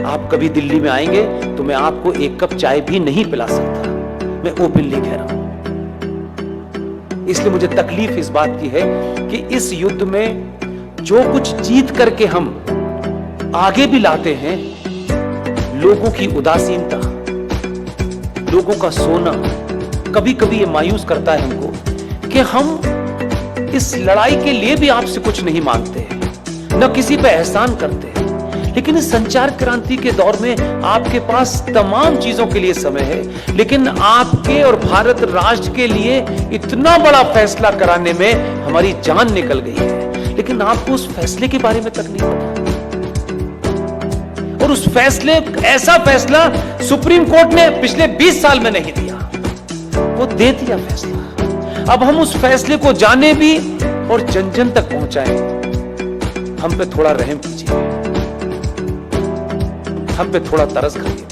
आप कभी दिल्ली में आएंगे तो मैं आपको एक कप चाय भी नहीं पिला सकता, मैं ओपनली कह रहा हूं। इसलिए मुझे तकलीफ इस बात की है कि इस युद्ध में जो कुछ जीत करके हम आगे भी लाते हैं, लोगों की उदासीनता, लोगों का सोना कभी कभी ये मायूस करता है हमको कि हम इस लड़ाई के लिए भी आपसे कुछ नहीं मांगते, न किसी पे एहसान करते, लेकिन इस संचार क्रांति के दौर में आपके पास तमाम चीजों के लिए समय है, लेकिन आपके और भारत राष्ट्र के लिए इतना बड़ा फैसला कराने में हमारी जान निकल गई है, लेकिन आपको उस फैसले के बारे में तक नहीं पता। और उस फैसले, ऐसा फैसला सुप्रीम कोर्ट ने पिछले 20 साल में नहीं दिया, वो दे दिया फैसला। अब हम उस फैसले को जाने भी और जन जन तक पहुंचाएं। हम पे थोड़ा रहम कीजिए, हम पे थोड़ा तरस खाइए।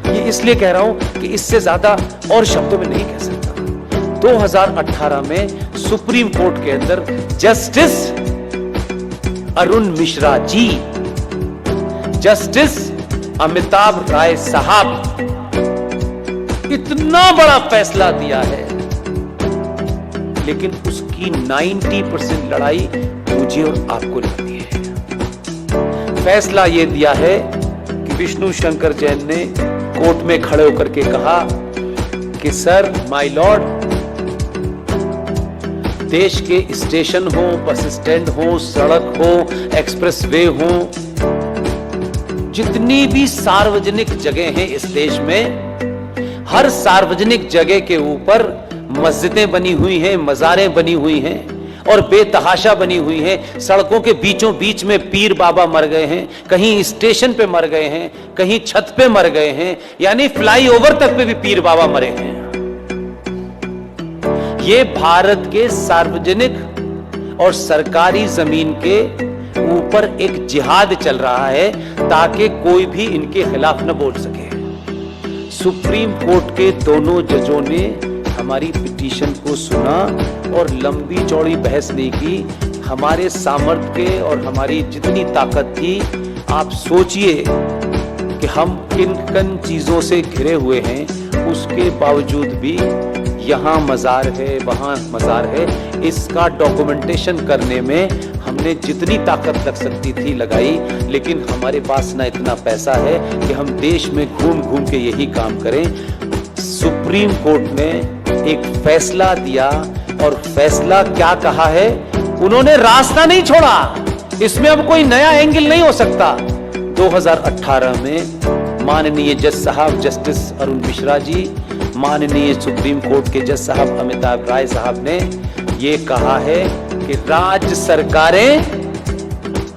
ये इसलिए कह रहा हूं कि इससे ज्यादा और शब्दों में नहीं कह सकता। 2018 में सुप्रीम कोर्ट के अंदर जस्टिस अरुण मिश्रा जी, जस्टिस अमिताभ राय साहब इतना बड़ा फैसला दिया है, लेकिन उसकी 90% लड़ाई मुझे और आपको लड़नी है। फैसला यह दिया है कि विष्णु शंकर जैन ने कोर्ट में खड़े होकर के कहा कि सर, माय लॉर्ड, देश के स्टेशन हो, बस स्टैंड हो, सड़क हो, एक्सप्रेसवे हो, जितनी भी सार्वजनिक जगह हैं इस देश में, हर सार्वजनिक जगह के ऊपर मस्जिदें बनी हुई हैं, मज़ारें बनी हुई हैं और बेतहाशा बनी हुई हैं। सड़कों के बीचों बीच में पीर बाबा मर गए हैं, कहीं स्टेशन पे मर गए हैं, कहीं छत पे मर गए हैं, यानी फ्लाईओवर तक पे भी पीर बाबा मरे हैं। ये भारत के सार्वजनिक और सरकारी जमीन के ऊपर एक जिहाद चल रहा है ताकि कोई भी इनके खिलाफ न बोल सके। सुप्रीम कोर्ट के दोनों जजों ने हमारी पिटीशन को सुना और लंबी चौड़ी बहस नहीं की। हमारे सामर्थ्य के और हमारी जितनी ताकत थी, आप सोचिए कि हम किन किन चीजों से घिरे हुए हैं, उसके बावजूद भी यहाँ मजार है, वहाँ मजार है, इसका डॉक्यूमेंटेशन करने में हमने जितनी ताकत लग सकती थी लगाई, लेकिन हमारे पास ना इतना पैसा है कि हम देश में घूम घूम के यही काम करें। सुप्रीम कोर्ट ने एक फैसला दिया और फैसला क्या कहा है, उन्होंने रास्ता नहीं छोड़ा, इसमें अब कोई नया एंगल नहीं हो सकता। 2018 में माननीय जज साहब जस्टिस अरुण मिश्रा जी, माननीय सुप्रीम कोर्ट के जज साहब अमिताभ राय साहब ने ये कहा है कि राज्य सरकारें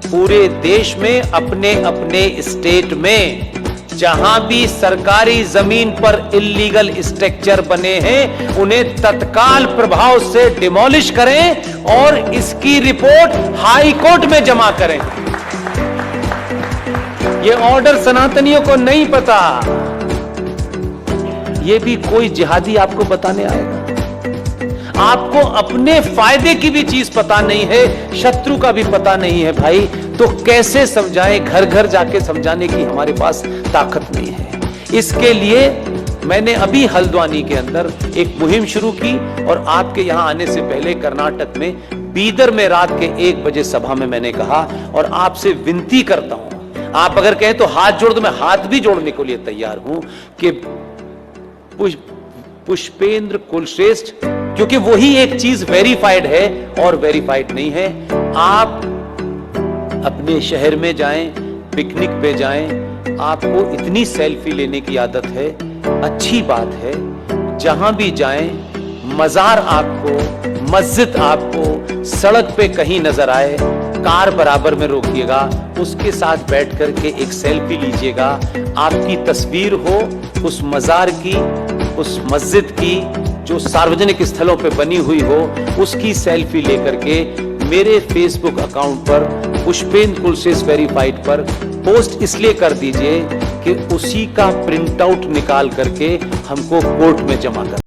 पूरे देश में अपने अपने स्टेट में जहां भी सरकारी जमीन पर इल्लीगल स्ट्रक्चर बने हैं, उन्हें तत्काल प्रभाव से डिमोलिश करें और इसकी रिपोर्ट हाई कोर्ट में जमा करें। ये ऑर्डर सनातनियों को नहीं पता, ये भी कोई जिहादी आपको बताने आएगा। आपको अपने फायदे की भी चीज पता नहीं है, शत्रु का भी पता नहीं है भाई, तो कैसे समझाएं? घर घर जाके समझाने की हमारे पास ताकत नहीं है। इसके लिए मैंने अभी हल्द्वानी के अंदर एक मुहिम शुरू की और आपके यहां आने से पहले कर्नाटक में बीदर में रात के 1 बजे सभा में मैंने कहा और आपसे विनती करता हूं, आप अगर कहें तो हाथ जोड़ दो, मैं हाथ भी जोड़ने को लिए तैयार हूं कि पुष्पेंद्र कुलश्रेष्ठ, क्योंकि वही एक चीज वेरीफाइड है और वेरीफाइड नहीं है। आप अपने शहर में जाएं, पिकनिक पे जाएं, आपको इतनी सेल्फी लेने की आदत है, अच्छी बात है। जहां भी जाएं, मजार आपको, मस्जिद आपको सड़क पे कहीं नजर आए, कार बराबर में रोकिएगा, उसके साथ बैठ करके एक सेल्फी लीजिएगा। आपकी तस्वीर हो उस मजार की, उस मस्जिद की जो सार्वजनिक स्थलों पे बनी हुई हो, उसकी सेल्फी लेकर के मेरे फेसबुक अकाउंट पर पुष्पेंद्र कुलश्रेष्ठ वेरीफाइड पर पोस्ट इसलिए कर दीजिए कि उसी का प्रिंट आउट निकाल करके हमको कोर्ट में जमा कर